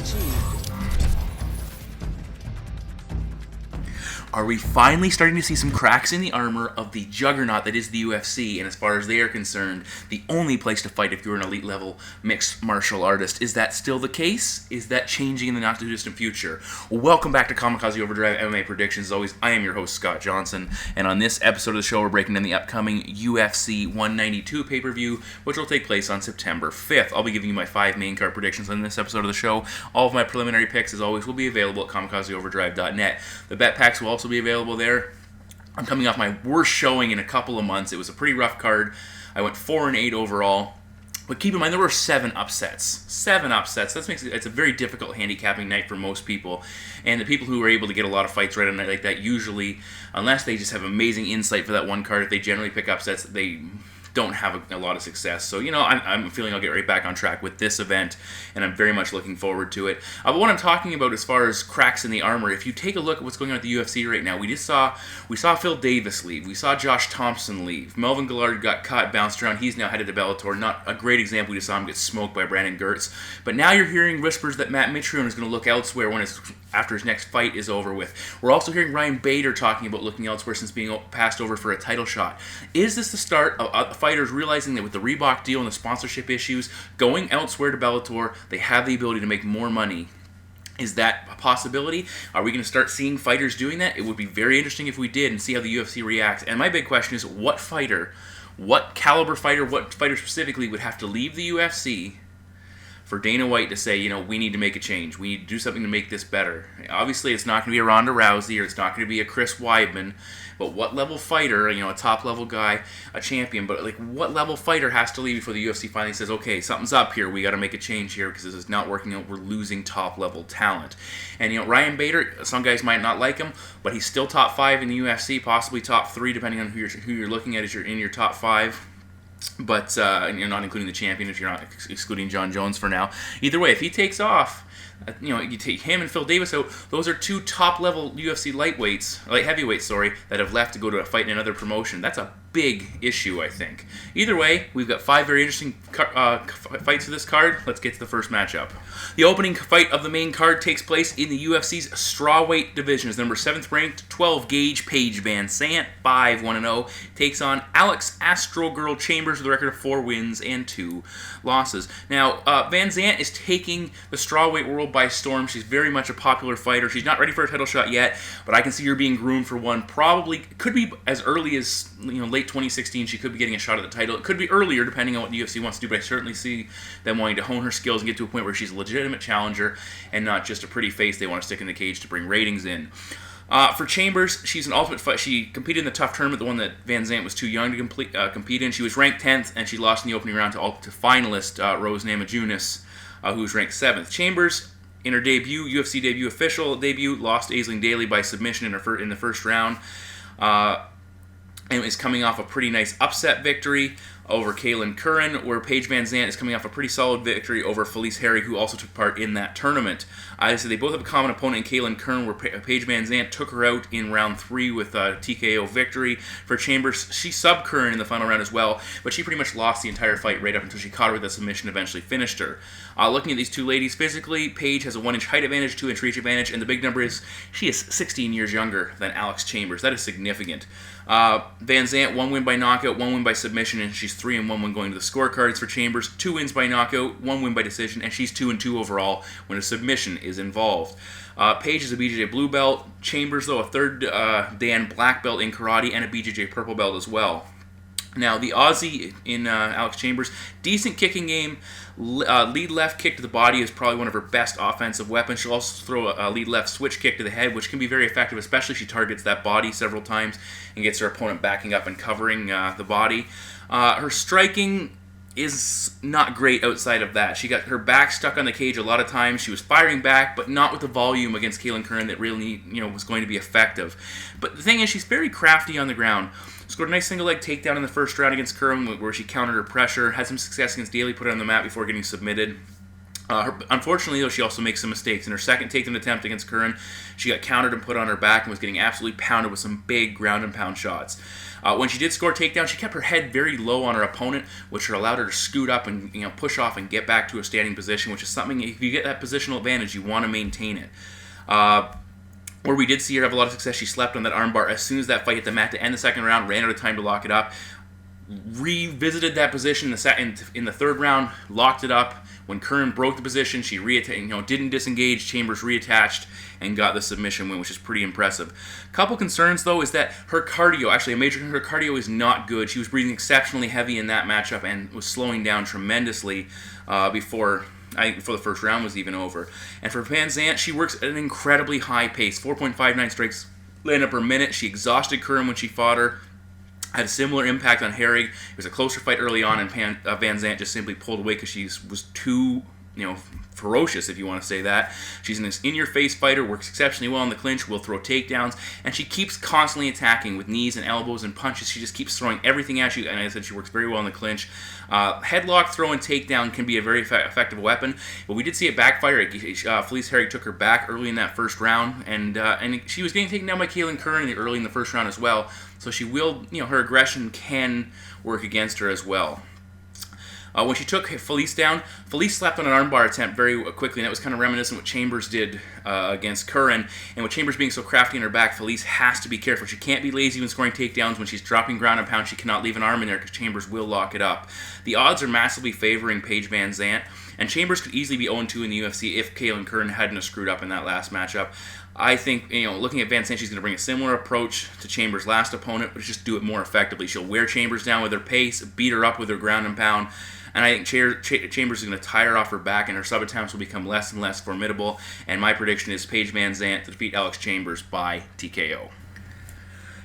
achieved. Are we finally starting to see some cracks in the armor of the juggernaut that is the UFC? And as far as they are concerned, the only place to fight if you're an elite level mixed martial artist. Is that still the case? Is that changing in the not too distant future? Well, welcome back to Kamikaze Overdrive MMA Predictions. As always, I am your host, Scott Johnson. And on this episode of the show, we're breaking down the upcoming UFC 192 pay-per-view, which will take place on September 5th. I'll be giving you my 5 main card predictions on this episode of the show. All of my preliminary picks, as always, will be available at kamikazeoverdrive.net. The bet packs will also be available there. I'm coming off my worst showing in a couple of months. It was a pretty rough card. I went 4-8 overall. But keep in mind, there were 7 upsets. 7 upsets. It's a very difficult handicapping night for most people. And the people who are able to get a lot of fights right on a night like that, usually, unless they just have amazing insight for that one card, if they generally pick upsets, they don't have a lot of success. So, I'm feeling I'll get right back on track with this event, and I'm very much looking forward to it. But what I'm talking about as far as cracks in the armor, if you take a look at what's going on at the UFC right now, we saw Phil Davis leave. We saw Josh Thompson leave. Melvin Guillard got caught, bounced around. He's now headed to Bellator. Not a great example. We just saw him get smoked by Brandon Gertz. But now you're hearing whispers that Matt Mitrione is going to look elsewhere after his next fight is over with. We're also hearing Ryan Bader talking about looking elsewhere since being passed over for a title shot. Is this the start of fighters realizing that with the Reebok deal and the sponsorship issues, going elsewhere to Bellator, they have the ability to make more money? Is that a possibility? Are we going to start seeing fighters doing that? It would be very interesting if we did, and see how the UFC reacts. And my big question is, what caliber fighter, what fighter specifically would have to leave the UFC for Dana White to say, we need to make a change. We need to do something to make this better. Obviously, it's not going to be a Ronda Rousey, or it's not going to be a Chris Weidman. But what level fighter, a top-level guy, a champion, but what level fighter has to leave before the UFC finally says, okay, something's up here, we got to make a change here because this is not working out, we're losing top-level talent. And, Ryan Bader, some guys might not like him, but he's still top 5 in the UFC, possibly top 3, depending on who you're looking at as you're in your top 5. But you're not including the champion if you're not excluding John Jones for now. Either way, if he takes off, you take him and Phil Davis out, those are 2 top-level UFC light heavyweights, that have left to go to a fight in another promotion. That's a big issue, I think. Either way, we've got 5 very interesting fights for this card. Let's get to the first matchup. The opening fight of the main card takes place in the UFC's strawweight division. As number 7th ranked, 12-gauge Paige VanZant, 5-1-0, takes on Alex Astro Girl Chambers with a record of 4 wins and 2 losses. Now, VanZant is taking the strawweight world by storm. She's very much a popular fighter. She's not ready for a title shot yet, but I can see her being groomed for one. Probably could be as early as late 2016. She could be getting a shot at the title. It could be earlier, depending on what the UFC wants to do. But I certainly see them wanting to hone her skills and get to a point where she's a legitimate challenger and not just a pretty face they want to stick in the cage to bring ratings in. For Chambers, she's an ultimate fight. She competed in the tough tournament, the one that VanZant was too young to compete in. She was ranked 10th, and she lost in the opening round to finalist Rose Namajunas, who was ranked 7th. Chambers, in her debut, UFC debut, official debut, lost to Aisling Daly by submission in the first round, and is coming off a pretty nice upset victory over Kaylin Curran, where Paige VanZant is coming off a pretty solid victory over Felice Harry, who also took part in that tournament. So they both have a common opponent in Kaylin Curran, where Paige VanZant took her out in round 3 with a TKO victory. For Chambers, she subbed Curran in the final round as well, but she pretty much lost the entire fight right up until she caught her with a submission and eventually finished her. Looking at these two ladies physically, Paige has a 1-inch height advantage, 2-inch reach advantage, and the big number is she is 16 years younger than Alex Chambers. That is significant. VanZant, 1 win by knockout, 1 win by submission, and she's 3-1 when going to the scorecards. For Chambers, 2 wins by knockout, 1 win by decision, and she's 2-2 overall when a submission is involved. Paige is a BJJ blue belt. Chambers, though, a 3rd Dan black belt in karate and a BJJ purple belt as well. Now, the Aussie in Alex Chambers, decent kicking game. Lead left kick to the body is probably one of her best offensive weapons. She'll also throw a lead left switch kick to the head, which can be very effective, especially if she targets that body several times and gets her opponent backing up and covering the body. Her striking is not great outside of that. She got her back stuck on the cage a lot of times. She was firing back, but not with the volume against Kaylin Curran that really was going to be effective. But the thing is, she's very crafty on the ground. Scored a nice single leg takedown in the first round against Curran, where she countered her pressure. Had some success against Daly, put her on the mat before getting submitted. Unfortunately, though, she also makes some mistakes. In her second takedown attempt against Curran, she got countered and put on her back and was getting absolutely pounded with some big ground and pound shots. When she did score takedown, she kept her head very low on her opponent, which allowed her to scoot up and push off and get back to a standing position, which is something, if you get that positional advantage, you want to maintain it. Where we did see her have a lot of success, she slept on that armbar as soon as that fight hit the mat to end the second round, ran out of time to lock it up, revisited that position in the third round, locked it up. When Curran broke the position, she didn't disengage. Chambers reattached and got the submission win, which is pretty impressive. Couple concerns, though, is that her cardio, her cardio is not good. She was breathing exceptionally heavy in that matchup and was slowing down tremendously before the first round was even over. And for VanZant, she works at an incredibly high pace, 4.59 strikes land up per minute. She exhausted Curran when she fought her. Had a similar impact on Herrig. It was a closer fight early on, and VanZant just simply pulled away because she was too, ferocious, if you want to say that. She's an in-your-face fighter, works exceptionally well in the clinch, will throw takedowns, and she keeps constantly attacking with knees and elbows and punches. She just keeps throwing everything at you, and as I said, she works very well in the clinch. Headlock, throw, and takedown can be a very effective weapon, but we did see it backfire. Felice Herrig took her back early in that first round, and she was getting taken down by Kaylin Curran early in the first round as well, so she will, her aggression can work against her as well. When she took Felice down, Felice slapped on an armbar attempt very quickly, and that was kind of reminiscent of what Chambers did against Curran. And with Chambers being so crafty in her back, Felice has to be careful. She can't be lazy when scoring takedowns. When she's dropping ground and pound, she cannot leave an arm in there because Chambers will lock it up. The odds are massively favoring Paige VanZant, and Chambers could easily be 0-2 in the UFC if Kaylin Curran hadn't have screwed up in that last matchup. I think, looking at VanZant, she's going to bring a similar approach to Chambers' last opponent, but just do it more effectively. She'll wear Chambers down with her pace, beat her up with her ground and pound, and I think Chambers is going to tire off her back, and her sub attempts will become less and less formidable. And my prediction is Paige VanZant to defeat Alex Chambers by TKO.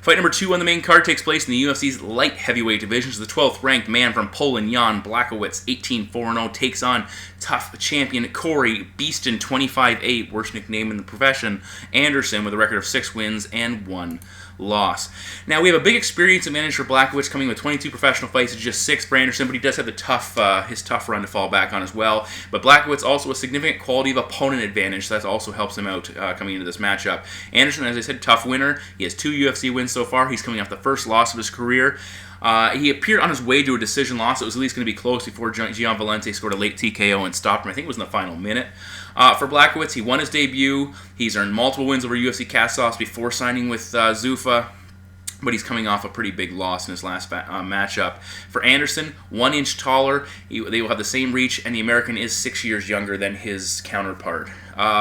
Fight number 2 on the main card takes place in the UFC's light heavyweight division. So the 12th ranked man from Poland, Jan Blachowicz, 18-4-0, takes on tough champion Corey Beaston, 25-8, worst nickname in the profession, Anderson, with a record of 6 wins and 1 loss. Now, we have a big experience advantage for Blachowicz, coming with 22 professional fights and just 6 for Anderson, but he does have his tough run to fall back on as well. But Blachowicz also a significant quality of opponent advantage, so that also helps him out coming into this matchup. Anderson, as I said, tough winner. He has 2 UFC wins so far. He's coming off the first loss of his career. He appeared on his way to a decision loss. It was at least going to be close before Gian Valente scored a late TKO and stopped him. I think it was in the final minute. For Blachowicz, he won his debut. He's earned multiple wins over UFC cast-offs before signing with Zuffa, but he's coming off a pretty big loss in his last matchup. For Anderson, 1 inch taller, they will have the same reach, and the American is 6 years younger than his counterpart.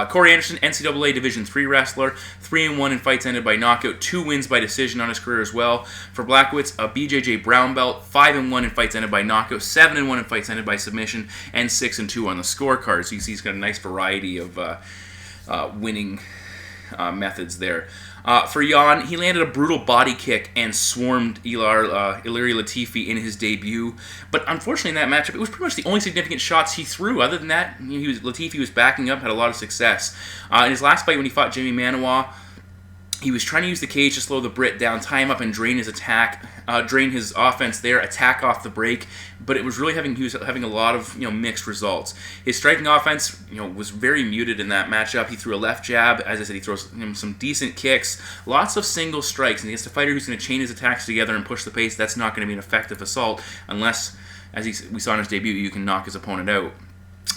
Corey Anderson, NCAA Division III wrestler, 3-1 in fights ended by knockout, 2 wins by decision on his career as well. For Blachowicz, a BJJ brown belt, 5-1 in fights ended by knockout, 7-1 in fights ended by submission, and 6-2 on the scorecard. So you see he's got a nice variety of winning methods there. For Jan, he landed a brutal body kick and swarmed Ilir Latifi in his debut. But unfortunately in that matchup, it was pretty much the only significant shots he threw. Other than that, Latifi was backing up, had a lot of success. In his last fight when he fought Jimi Manuwa, he was trying to use the cage to slow the Brit down, tie him up and drain his offense there, attack off the break, but it was really he was having a lot of mixed results. His striking offense was very muted in that matchup. He threw a left jab, as I said, he throws some decent kicks, lots of single strikes, and against a fighter who's going to chain his attacks together and push the pace, that's not going to be an effective assault unless, as we saw in his debut, you can knock his opponent out.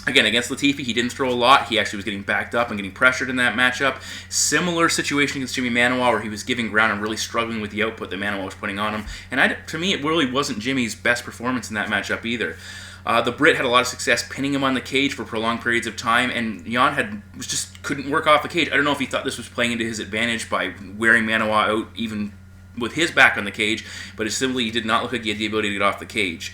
Again, against Latifi, he didn't throw a lot. He actually was getting backed up and getting pressured in that matchup. Similar situation against Jimi Manuwa, where he was giving ground and really struggling with the output that Manuwa was putting on him. And to me, it really wasn't Jimmy's best performance in that matchup either. The Brit had a lot of success pinning him on the cage for prolonged periods of time, and Jan just couldn't work off the cage. I don't know if he thought this was playing into his advantage by wearing Manuwa out even with his back on the cage, but it simply he did not look like he had the ability to get off the cage.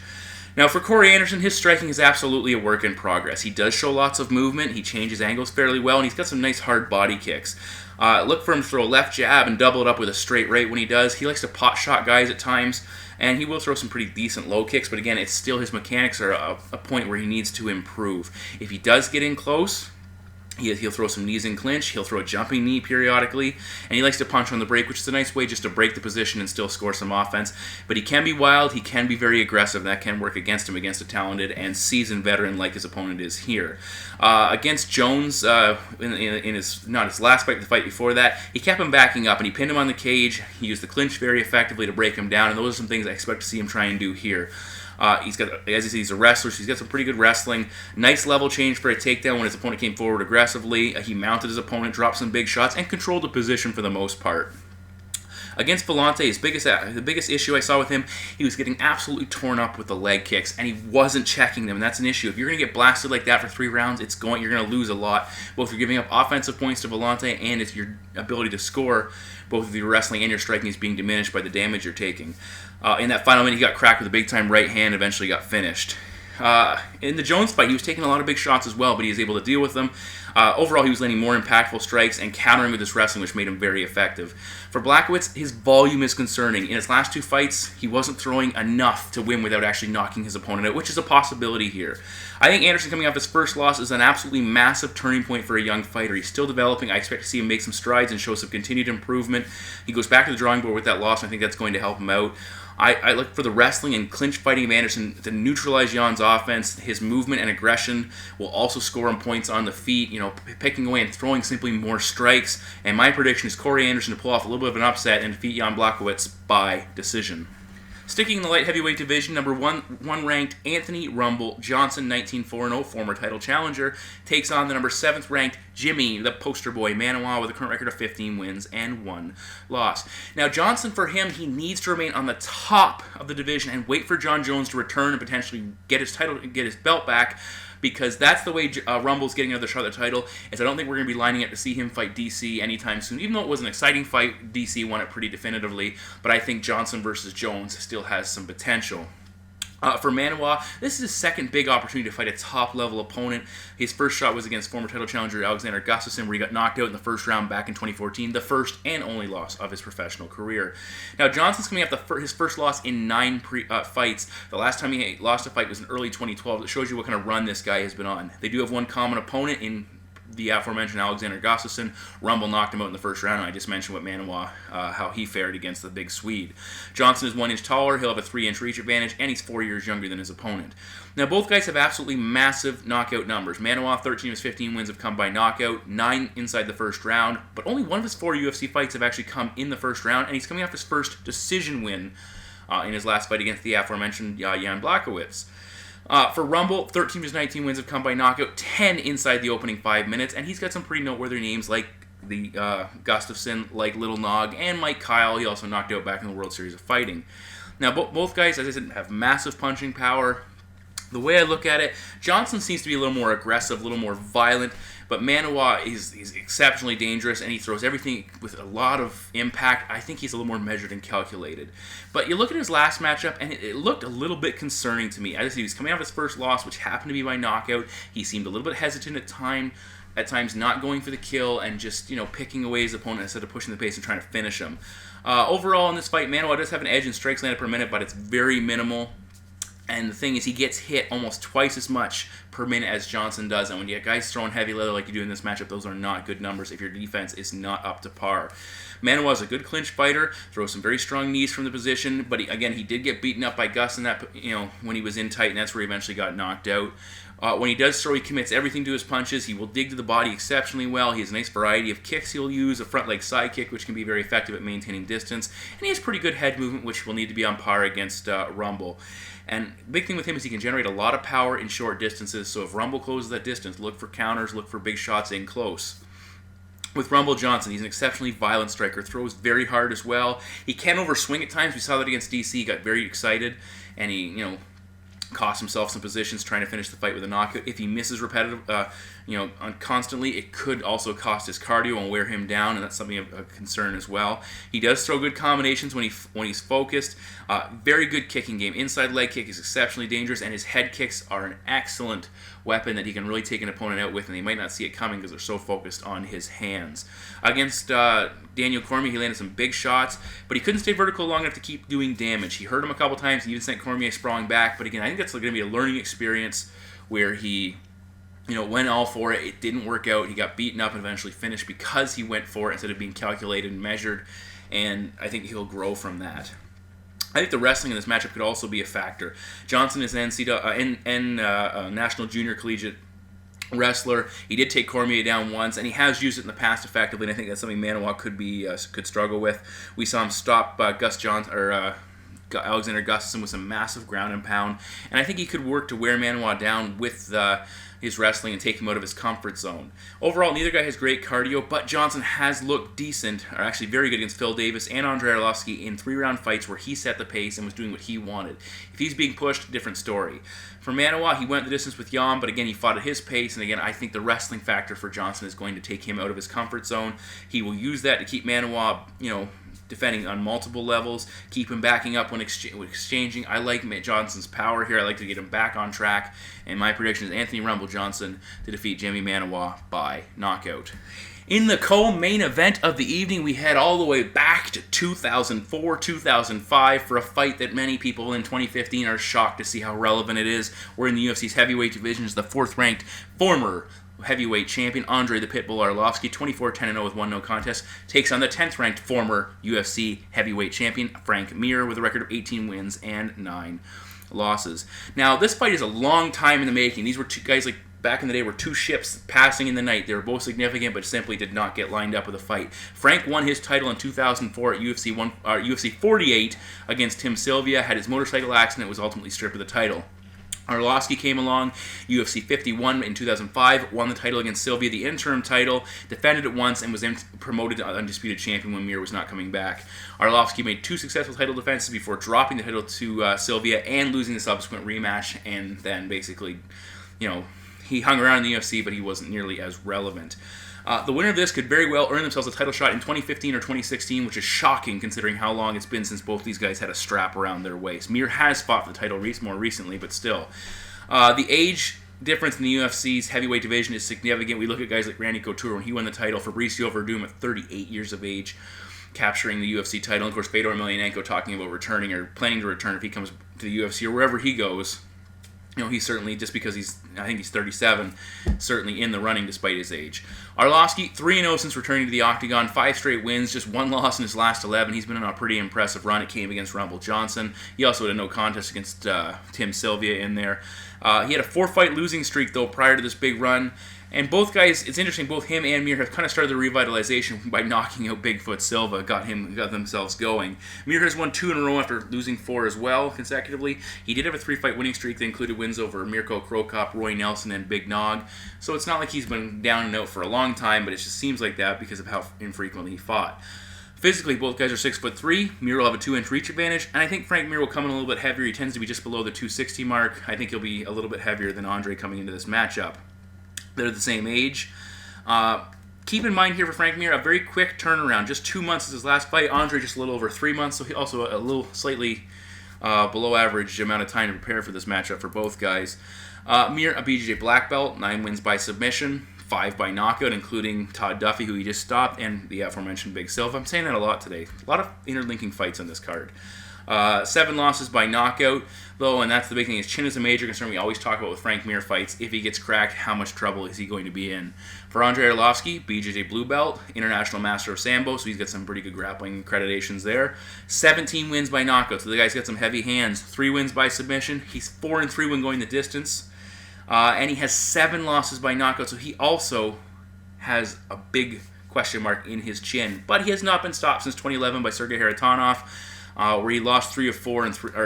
Now, for Corey Anderson, his striking is absolutely a work in progress. He does show lots of movement, he changes angles fairly well, and he's got some nice hard body kicks. Look for him to throw a left jab and double it up with a straight right when he does. He likes to pot shot guys at times, and he will throw some pretty decent low kicks, but again, it's still his mechanics are a point where he needs to improve. If he does get in close, He'll throw some knees in clinch. He'll throw a jumping knee periodically. And he likes to punch on the break, which is a nice way just to break the position and still score some offense. But he can be wild. He can be very aggressive. That can work against him against a talented and seasoned veteran like his opponent is here. Against Jones, in his last fight, the fight before that, he kept him backing up and he pinned him on the cage. He used the clinch very effectively to break him down. And those are some things I expect to see him try and do here. He's got, as you see, he's a wrestler, so he's got some pretty good wrestling. Nice level change for a takedown when his opponent came forward aggressively. He mounted his opponent, dropped some big shots, and controlled the position for the most part. Against Vellante, the biggest issue I saw with him, he was getting absolutely torn up with the leg kicks, and he wasn't checking them, and that's an issue. If you're going to get blasted like that for 3 rounds, you're going to lose a lot. Both you're giving up offensive points to Vellante, and it's your ability to score, both of your wrestling and your striking, is being diminished by the damage you're taking. In that final minute, he got cracked with a big-time right hand, eventually got finished. In the Jones fight, he was taking a lot of big shots as well, but he was able to deal with them. Overall, he was landing more impactful strikes and countering with his wrestling, which made him very effective. For Blachowicz, his volume is concerning. In his last 2 fights, he wasn't throwing enough to win without actually knocking his opponent out, which is a possibility here. I think Anderson coming off his first loss is an absolutely massive turning point for a young fighter. He's still developing. I expect to see him make some strides and show some continued improvement. He goes back to the drawing board with that loss, and I think that's going to help him out. I look for the wrestling and clinch fighting of Anderson to neutralize Jan's offense. His movement and aggression will also score him points on the feet, picking away and throwing simply more strikes. And my prediction is Corey Anderson to pull off a little bit of an upset and defeat Jan Blachowicz by decision. Sticking in the light heavyweight division, number one ranked Anthony Rumble Johnson, 19-4-0, former title challenger, takes on the number 7th ranked Jimi, the poster boy, Manuwa, with a current record of 15 wins and 1 loss. Now, Johnson, for him, he needs to remain on the top of the division and wait for John Jones to return and potentially get his belt back, because that's the way Rumble's getting another shot at the title. Is I don't think we're going to be lining up to see him fight DC anytime soon. Even though it was an exciting fight, DC won it pretty definitively, but I think Johnson versus Jones still has some potential. For Manuwa, this is his second big opportunity to fight a top-level opponent. His first shot was against former title challenger Alexander Gustafsson, where he got knocked out in the first round back in 2014, the first and only loss of his professional career. Now, Johnson's coming off his first loss in 9 fights. The last time he lost a fight was in early 2012. It shows you what kind of run this guy has been on. They do have one common opponent in the aforementioned Alexander Gustafsson. Rumble knocked him out in the first round, and I just mentioned what Manuwa, how he fared against the big Swede. Johnson is 1 inch taller, he'll have a 3-inch reach advantage, and he's 4 years younger than his opponent. Now, both guys have absolutely massive knockout numbers. Manuwa, 13 of his 15 wins have come by knockout, 9 inside the first round, but only 1 of his 4 UFC fights have actually come in the first round, and he's coming off his first decision win in his last fight against the aforementioned Jan Blachowicz. For Rumble, 13 of his 19 wins have come by knockout, 10 inside the opening 5 minutes, and he's got some pretty noteworthy names like the Gustafsson, like Little Nog, and Mike Kyle. He also knocked out back in the World Series of Fighting. Now, both guys, as I said, have massive punching power. The way I look at it, Johnson seems to be a little more aggressive, a little more violent, but Manuwa is exceptionally dangerous, and he throws everything with a lot of impact. I think he's a little more measured and calculated. But you look at his last matchup, and it looked a little bit concerning to me. He was coming off his first loss, which happened to be by knockout. He seemed a little bit hesitant at times not going for the kill and just picking away his opponent instead of pushing the pace and trying to finish him. Overall in this fight, Manuwa does have an edge in strikes landed per minute, but it's very minimal. And the thing is, he gets hit almost twice as much per minute as Johnson does. And when you get guys throwing heavy leather like you do in this matchup, those are not good numbers if your defense is not up to par. Manuwa is a good clinch fighter, throws some very strong knees from the position, but he did get beaten up by Gus in that, when he was in tight, and that's where he eventually got knocked out. When he does throw, he commits everything to his punches. He will dig to the body exceptionally well. He has a nice variety of kicks he'll use, a front leg side kick, which can be very effective at maintaining distance, and he has pretty good head movement, which will need to be on par against Rumble. And the big thing with him is he can generate a lot of power in short distances, so if Rumble closes that distance, look for counters, look for big shots in close. With Rumble Johnson, he's an exceptionally violent striker, throws very hard as well. He can overswing at times. We saw that against DC. He got very excited, and he, cost himself some positions trying to finish the fight with a knockout. If he misses constantly, it could also cost his cardio and wear him down, and that's something of a concern as well. He does throw good combinations when he's focused. Very good kicking game. Inside leg kick is exceptionally dangerous, and his head kicks are an excellent weapon that he can really take an opponent out with, and they might not see it coming because they're so focused on his hands. Against Daniel Cormier, he landed some big shots, but he couldn't stay vertical long enough to keep doing damage. He hurt him a couple times. He even sent Cormier sprawling back, but again, I think that's going to be a learning experience where he went all for it. It didn't work out. He got beaten up and eventually finished because he went for it instead of being calculated and measured. And I think he'll grow from that. I think the wrestling in this matchup could also be a factor. Johnson is an National Junior Collegiate wrestler. He did take Cormier down once, and he has used it in the past effectively. And I think that's something Manuwa could struggle with. We saw him stop Alexander Gustafsson with some massive ground and pound, and I think he could work to wear Manuwa down with his wrestling and take him out of his comfort zone. Overall, neither guy has great cardio, but Johnson has looked decent, or actually very good against Phil Davis and Andrei Arlovski in 3-round fights where he set the pace and was doing what he wanted. If he's being pushed, different story. For Manuwa, he went the distance with Jan, but again, he fought at his pace, and again, I think the wrestling factor for Johnson is going to take him out of his comfort zone. He will use that to keep Manuwa, defending on multiple levels, keep him backing up when exchanging. I like Johnson's power here. I like to get him back on track. And my prediction is Anthony Rumble Johnson to defeat Jimi Manuwa by knockout. In the co-main event of the evening, we head all the way back to 2004, 2005 for a fight that many people in 2015 are shocked to see how relevant it is. We're in the UFC's heavyweight division as the 4th-ranked former heavyweight champion Andrei the Pitbull Arlovski, 24-10-0 with 1 no contest, takes on the 10th-ranked former UFC heavyweight champion Frank Mir with a record of 18 wins and 9 losses. Now, this fight is a long time in the making. These were two guys back in the day were two ships passing in the night. They were both significant, but simply did not get lined up with a fight. Frank won his title in 2004 at UFC 48 against Tim Sylvia, had his motorcycle accident, was ultimately stripped of the title. Arlovski came along, UFC 51 in 2005, won the title against Sylvia, the interim title, defended it once, and was promoted to undisputed champion when Mir was not coming back. Arlovski made 2 successful title defenses before dropping the title to Sylvia and losing the subsequent rematch, and then basically, he hung around in the UFC, but he wasn't nearly as relevant. The winner of this could very well earn themselves a title shot in 2015 or 2016, which is shocking considering how long it's been since both these guys had a strap around their waist. Mir has fought for the title more recently, but still. The age difference in the UFC's heavyweight division is significant. We look at guys like Randy Couture when he won the title, Fabricio Verdum at 38 years of age, capturing the UFC title. And of course, Fedor Emelianenko talking about returning or planning to return if he comes to the UFC or wherever he goes. He's certainly, just because I think he's 37, certainly in the running despite his age. Arlovski, 3-0 since returning to the octagon, 5 straight wins, just 1 loss in his last 11. He's been on a pretty impressive run. It came against Rumble Johnson. He also had a no contest against Tim Sylvia in there. He had a 4-fight losing streak, though, prior to this big run. And both guys, it's interesting, both him and Mir have kind of started the revitalization by knocking out Bigfoot Silva, got themselves going. Mir has won 2 in a row after losing 4 as well consecutively. He did have a 3-fight winning streak that included wins over Mirko Krokop, Roy Nelson, and Big Nog. So it's not like he's been down and out for a long time, but it just seems like that because of how infrequently he fought. Physically, both guys are 6'3". Mir will have a 2-inch reach advantage, and I think Frank Mir will come in a little bit heavier. He tends to be just below the 260 mark. I think he'll be a little bit heavier than Andrei coming into this matchup. They're the same age. Keep in mind here for Frank Mir, a very quick turnaround. Just 2 months since his last fight. Andrei just a little over 3 months, so he also a little slightly below average amount of time to prepare for this matchup for both guys. Mir, a BJJ black belt, 9 wins by submission, 5 by knockout, including Todd Duffy, who he just stopped, and the aforementioned Big Silva. I'm saying that a lot today. A lot of interlinking fights on this card. 7 losses by knockout, though, and that's the big thing. His chin is a major concern. We always talk about with Frank Mir fights. If he gets cracked, how much trouble is he going to be in? For Andrei Arlovski, BJJ blue belt, international master of Sambo, so he's got some pretty good grappling accreditations there. 17 wins by knockout, so the guy's got some heavy hands. 3 wins by submission. He's 4-3 when going the distance, and he has 7 losses by knockout, so he also has a big question mark in his chin. But he has not been stopped since 2011 by Sergei Haritonov. Where he lost 3 of 4,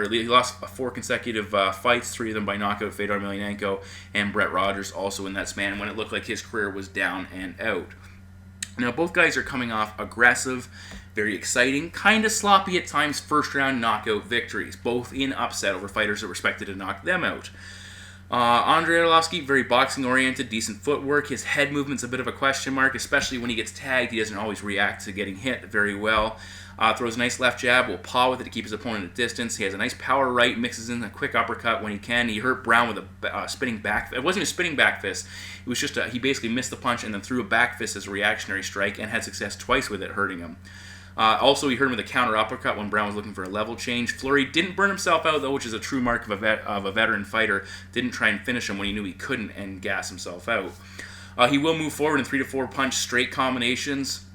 he lost 4 consecutive fights, 3 of them by knockout, Fedor Emelianenko and Brett Rogers also in that span when it looked like his career was down and out. Now, both guys are coming off aggressive, very exciting, kind of sloppy at times first-round knockout victories, both in upset over fighters that were expected to knock them out. Andrei Arlovski, very boxing-oriented, decent footwork. His head movement's a bit of a question mark, especially when he gets tagged. He doesn't always react to getting hit very well. Throws a nice left jab, will paw with it to keep his opponent at distance. He has a nice power right, mixes in a quick uppercut when he can. He hurt Brown with a spinning back. It wasn't a spinning back fist. It was just he basically missed the punch and then threw a back fist as a reactionary strike and had success twice with it, hurting him. Also, he hurt him with a counter uppercut when Brown was looking for a level change. Fleury didn't burn himself out, though, which is a true mark of a veteran fighter. Didn't try and finish him when he knew he couldn't and gas himself out. He will move forward in 3 to 4 punch straight combinations.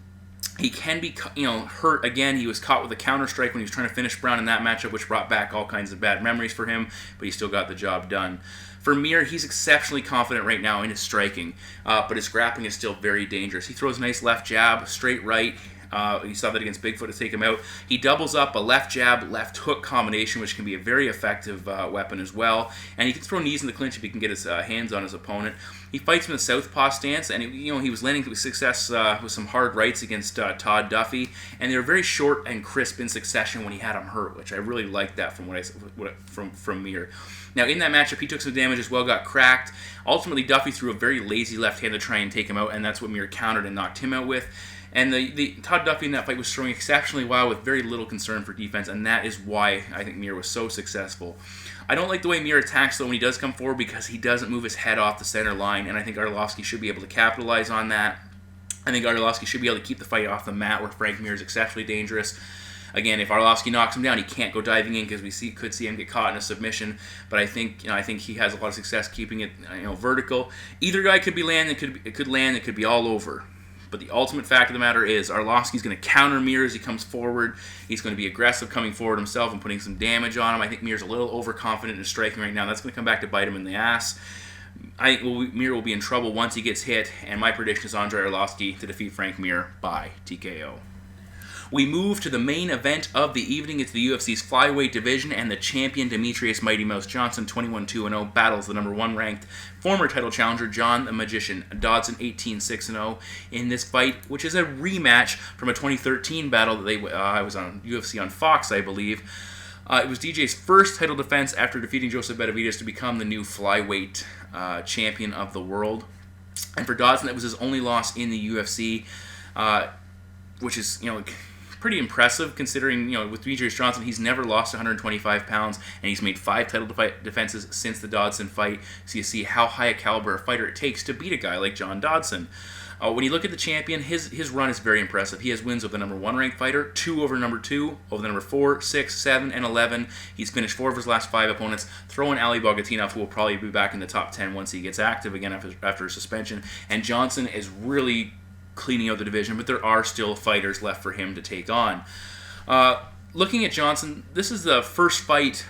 He can be, hurt again. He was caught with a counter strike when he was trying to finish Brown in that matchup, which brought back all kinds of bad memories for him, but he still got the job done. For Mir, he's exceptionally confident right now in his striking, but his grappling is still very dangerous. He throws a nice left jab, straight right. You saw that against Bigfoot to take him out. He doubles up a left jab, left hook combination, which can be a very effective weapon as well. And he can throw knees in the clinch if he can get his hands on his opponent. He fights in the southpaw stance, and he was landing success with some hard rights against Todd Duffy, and they were very short and crisp in succession when he had him hurt, which I really liked that from Mir. Now in that matchup, he took some damage as well, got cracked. Ultimately, Duffy threw a very lazy left hand to try and take him out, and that's what Mir countered and knocked him out with. And the Todd Duffy in that fight was throwing exceptionally well with very little concern for defense, and that is why I think Mir was so successful. I don't like the way Mir attacks, though, when he does come forward because he doesn't move his head off the center line, and I think Arlovski should be able to capitalize on that. I think Arlovski should be able to keep the fight off the mat where Frank Mir is exceptionally dangerous. Again, if Arlovski knocks him down, he can't go diving in because could see him get caught in a submission. But I think he has a lot of success keeping it vertical. Either guy could be landing, it could land, it could be all over. But the ultimate fact of the matter is Arlovski's going to counter Mir as he comes forward. He's going to be aggressive coming forward himself and putting some damage on him. I think Mir's a little overconfident in his striking right now. That's going to come back to bite him in the ass. I think Mir will be in trouble once he gets hit, and my prediction is Andrei Arlovski to defeat Frank Mir by TKO. We move to the main event of the evening. It's the UFC's flyweight division, and the champion Demetrious Mighty Mouse Johnson, 21-2-0, battles the number 1 ranked former title challenger John the Magician Dodson, 18-6-0, in this fight, which is a rematch from a 2013 battle that was on UFC on Fox, I believe. It was DJ's first title defense after defeating Joseph Benavidez to become the new flyweight champion of the world. And for Dodson, that was his only loss in the UFC, which is, pretty impressive considering, with Demetrious Johnson, he's never lost 125 pounds, and he's made 5 title defenses since the Dodson fight. So you see how high a caliber a fighter it takes to beat a guy like John Dodson. When you look at the champion, his run is very impressive. He has wins over the number 1 ranked fighter, 2 over number 2, over the number 4, 6, 7, and 11. He's finished 4 of his last 5 opponents. Throw in Ali Bogatinov, who will probably be back in the top 10 once he gets active again after suspension. And Johnson is really cleaning out the division, but there are still fighters left for him to take on. Looking at Johnson, this is the first fight.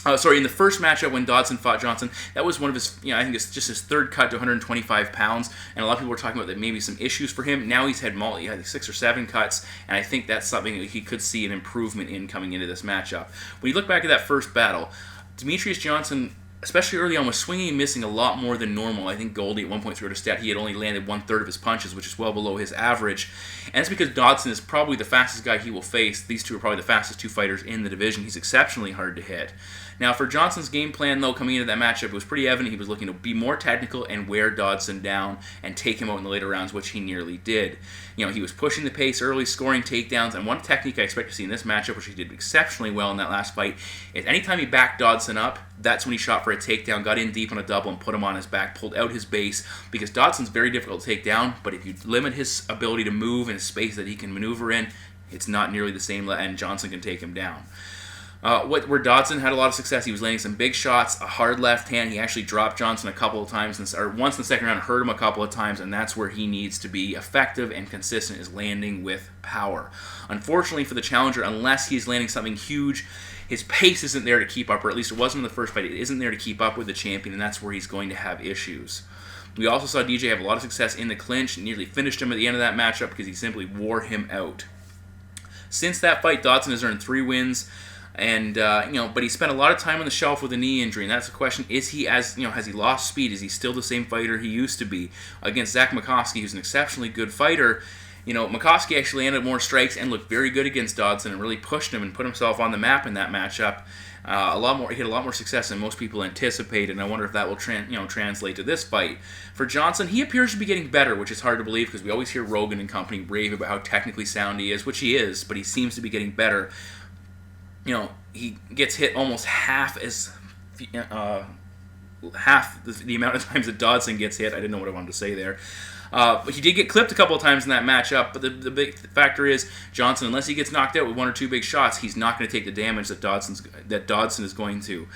In the first matchup when Dodson fought Johnson, that was one of his, I think it's just his 3rd cut to 125 pounds, and a lot of people were talking about that maybe some issues for him. Now he's had 6 or 7 cuts, and I think that's something that he could see an improvement in coming into this matchup. When you look back at that first battle, Demetrious Johnson, especially early on, was swinging and missing a lot more than normal. I think Goldie at one point threw out a stat he had only landed 1/3 of his punches, which is well below his average. And it's because Dodson is probably the fastest guy he will face. These two are probably the fastest 2 fighters in the division. He's exceptionally hard to hit. Now, for Johnson's game plan, though, coming into that matchup, it was pretty evident he was looking to be more technical and wear Dodson down and take him out in the later rounds, which he nearly did. He was pushing the pace early, scoring takedowns, and one technique I expect to see in this matchup, which he did exceptionally well in that last fight, is anytime he backed Dodson up, that's when he shot for a takedown, got in deep on a double, and put him on his back, pulled out his base, because Dodson's very difficult to take down, but if you limit his ability to move in a space that he can maneuver in, it's not nearly the same, and Johnson can take him down. Where Dodson had a lot of success, he was landing some big shots, a hard left hand. He actually dropped Johnson a couple of times, once in the second round, hurt him a couple of times, and that's where he needs to be effective and consistent, is landing with power. Unfortunately for the challenger, unless he's landing something huge, his pace isn't there to keep up, or at least it wasn't in the first fight. It isn't there to keep up with the champion, and that's where he's going to have issues. We also saw DJ have a lot of success in the clinch, nearly finished him at the end of that matchup because he simply wore him out. Since that fight, Dodson has earned 3 wins. And but he spent a lot of time on the shelf with a knee injury, and that's the question: has he lost speed? Is he still the same fighter he used to be? Against Zach McCoskey, who's an exceptionally good fighter, McCoskey actually landed more strikes and looked very good against Dodson, and really pushed him and put himself on the map in that matchup. He had a lot more success than most people anticipated, and I wonder if that will translate to this fight. For Johnson, he appears to be getting better, which is hard to believe because we always hear Rogan and company rave about how technically sound he is, which he is, but he seems to be getting better. He gets hit almost half as half the amount of times that Dodson gets hit. I didn't know what I wanted to say there. But he did get clipped a couple of times in that matchup. But the big factor is Johnson, unless he gets knocked out with 1 or 2 big shots, he's not going to take the damage that Dodson is going to.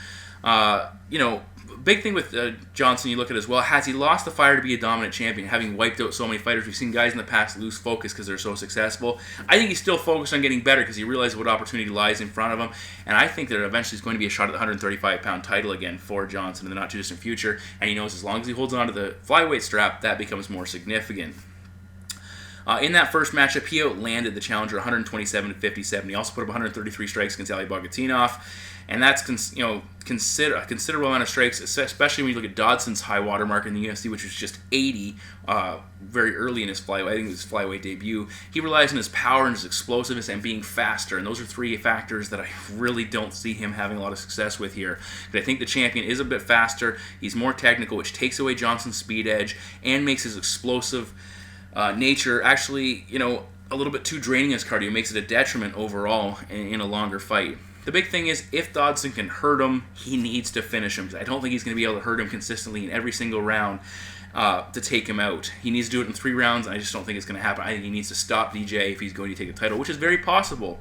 Big thing with Johnson, you look at as well, has he lost the fire to be a dominant champion, having wiped out so many fighters? We've seen guys in the past lose focus because they're so successful. I think he's still focused on getting better because he realizes what opportunity lies in front of him, and I think that eventually is going to be a shot at the 135-pound title again for Johnson in the not-too-distant future, and he knows as long as he holds on to the flyweight strap, that becomes more significant. In that first matchup, he outlanded the challenger 127-57. He also put up 133 strikes against Ali Bogatinov, and that's a considerable amount of strikes, especially when you look at Dodson's high watermark in the UFC, which was just 80 very early in his flyweight. I think it was his flyweight debut. He relies on his power and his explosiveness and being faster, and those are 3 factors that I really don't see him having a lot of success with here. But I think the champion is a bit faster. He's more technical, which takes away Johnson's speed edge and makes his explosive nature actually, a little bit too draining his cardio. Makes it a detriment overall in a longer fight. The big thing is, if Dodson can hurt him, he needs to finish him. I don't think he's going to be able to hurt him consistently in every single round to take him out. He needs to do it in 3 rounds, and I just don't think it's going to happen. I think he needs to stop DJ if he's going to take the title, which is very possible.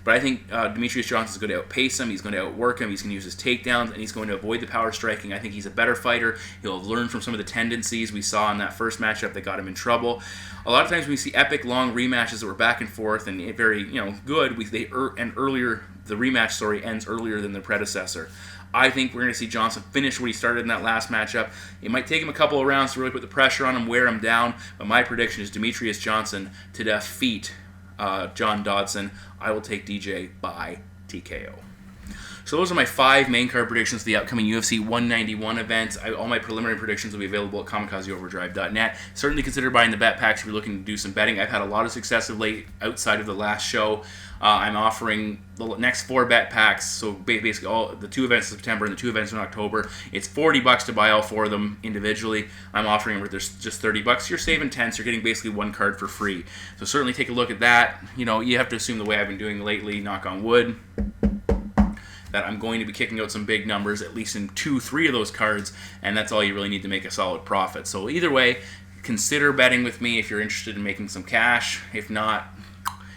But I think Demetrious Johnson's going to outpace him, he's going to outwork him, he's going to use his takedowns, and he's going to avoid the power striking. I think he's a better fighter. He'll have learned from some of the tendencies we saw in that first matchup that got him in trouble. A lot of times when we see epic long rematches that were back and forth and very good, earlier the rematch story ends earlier than the predecessor. I think we're going to see Johnson finish what he started in that last matchup. It might take him a couple of rounds to really put the pressure on him, wear him down, but my prediction is Demetrious Johnson to defeat John Dodson. I will take DJ by TKO. So those are my 5 main card predictions for the upcoming UFC 191 event. All my preliminary predictions will be available at kamikazeoverdrive.net. Certainly consider buying the bet packs if you're looking to do some betting. I've had a lot of success of late outside of the last show. I'm offering the next 4 bet packs, so basically all the 2 events in September and the 2 events in October. It's $40 to buy all 4 of them individually. I'm offering them for just $30. You're saving 10, so you're getting basically 1 card for free. So certainly take a look at that. You have to assume the way I've been doing lately, knock on wood, that I'm going to be kicking out some big numbers, at least in 2-3 of those cards, and that's all you really need to make a solid profit. So either way, consider betting with me if you're interested in making some cash. If not,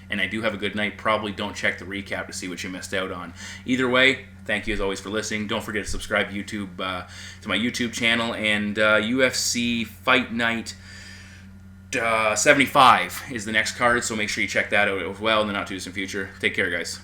and I do have a good night, probably don't check the recap to see what you missed out on. Either way, thank you as always for listening. Don't forget to subscribe to my YouTube channel, and UFC Fight Night 75 is the next card, so make sure you check that out as well in the not-too-distant future. Take care, guys.